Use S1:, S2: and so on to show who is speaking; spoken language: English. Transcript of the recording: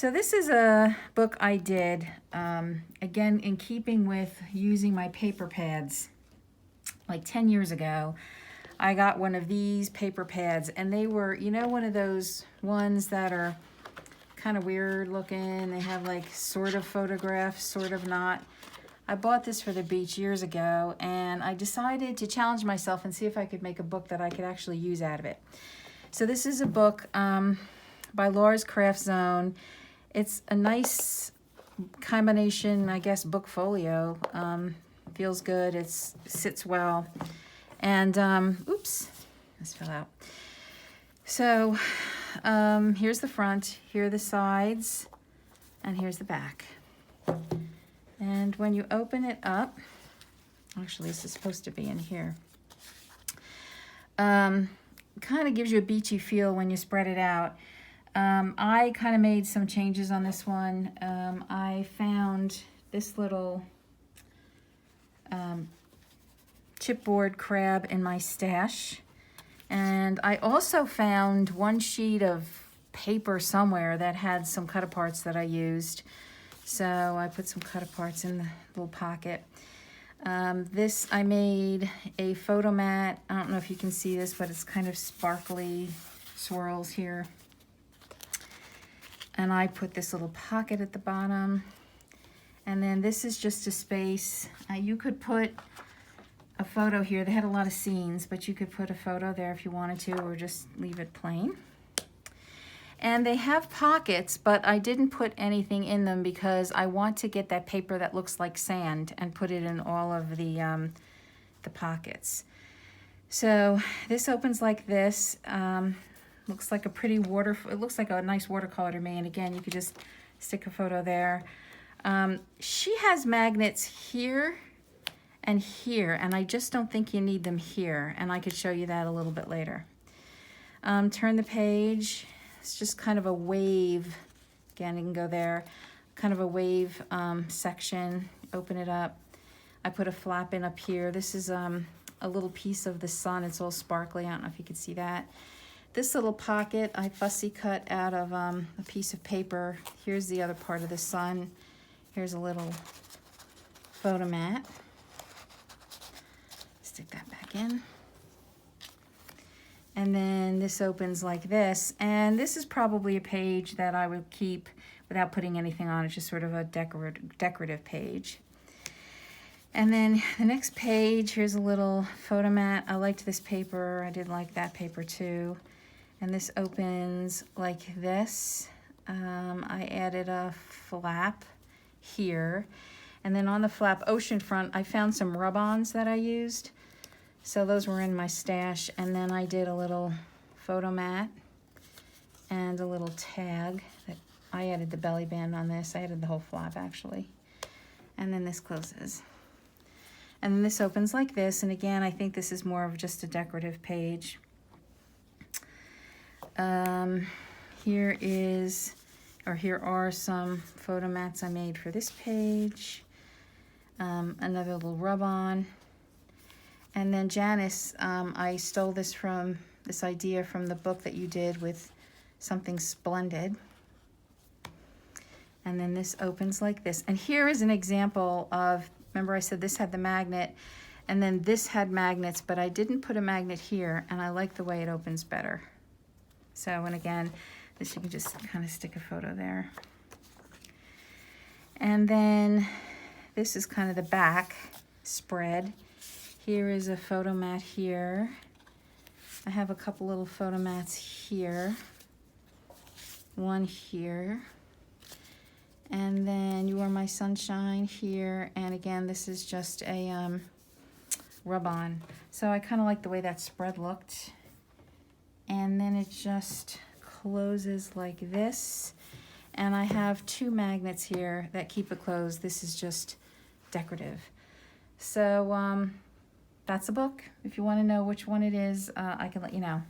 S1: So this is a book I did, again, in keeping with using my paper pads. Like 10 years ago, I got one of these paper pads, and they were, you know, one of those ones that are kind of weird looking. They have like sort of photographs, sort of not. I bought this for the beach years ago, and I decided to challenge myself and see if I could make a book that I could actually use out of it. So this is a book by Laura's Craft Zone. It's a nice combination, I guess, book folio. Feels good, it sits well. And, oops, this fell out. So here's the front, here are the sides, and here's the back. And when you open it up, actually this is supposed to be in here. Kind of gives you a beachy feel when you spread it out. I kind of made some changes on this one. I found this little chipboard crab in my stash. And I also found one sheet of paper somewhere that had some cut-aparts that I used. So I put some cut-aparts in the little pocket. This, I made a photo mat. I don't know if you can see this, but it's kind of sparkly swirls here. And I put this little pocket at the bottom. And then this is just a space. You could put a photo here. They had a lot of scenes, but you could put a photo there if you wanted to, or just leave it plain. And they have pockets, but I didn't put anything in them because I want to get that paper that looks like sand and put it in all of the pockets. So this opens like this. Looks like a pretty it looks like a nice watercolor to me. And again, you could just stick a photo there. She has magnets here and here, and I just don't think you need them here. And I could show you that a little bit later. Turn the page. It's just kind of a wave. Again, you can go there. Kind of a wave section. Open it up. I put a flap in up here. This is a little piece of the sun. It's all sparkly. I don't know if you could see that. This little pocket I fussy cut out of a piece of paper. Here's the other part of the sun. Here's a little photo mat. Stick that back in. And then this opens like this. And this is probably a page that I would keep without putting anything on. It's just sort of a decorative page. And then the next page, here's a little photo mat. I liked this paper. I did like that paper too. And this opens like this. I added a flap here. And then on the flap oceanfront, I found some rub-ons that I used. So those were in my stash. And then I did a little photo mat and a little tag. That I added the belly band on this. I added the whole flap actually. And then this closes. And then this opens like this. And again, I think this is more of just a decorative page. Here are some photo mats I made for this page. Another little rub-on. And then Janice, I stole this idea from the book that you did with Something Splendid. And then this opens like this. And here is an example of, remember I said this had the magnet, and then this had magnets, but I didn't put a magnet here, and I like the way it opens better. So, and again, this you can just kind of stick a photo there. And then this is kind of the back spread. Here is a photo mat here. I have a couple little photo mats here. One here. And then You Are My Sunshine here. And again, this is just a rub-on. So I kind of like the way that spread looked. And then it just closes like this. And I have two magnets here that keep it closed. This is just decorative. So that's a book. If you want to know which one it is, I can let you know.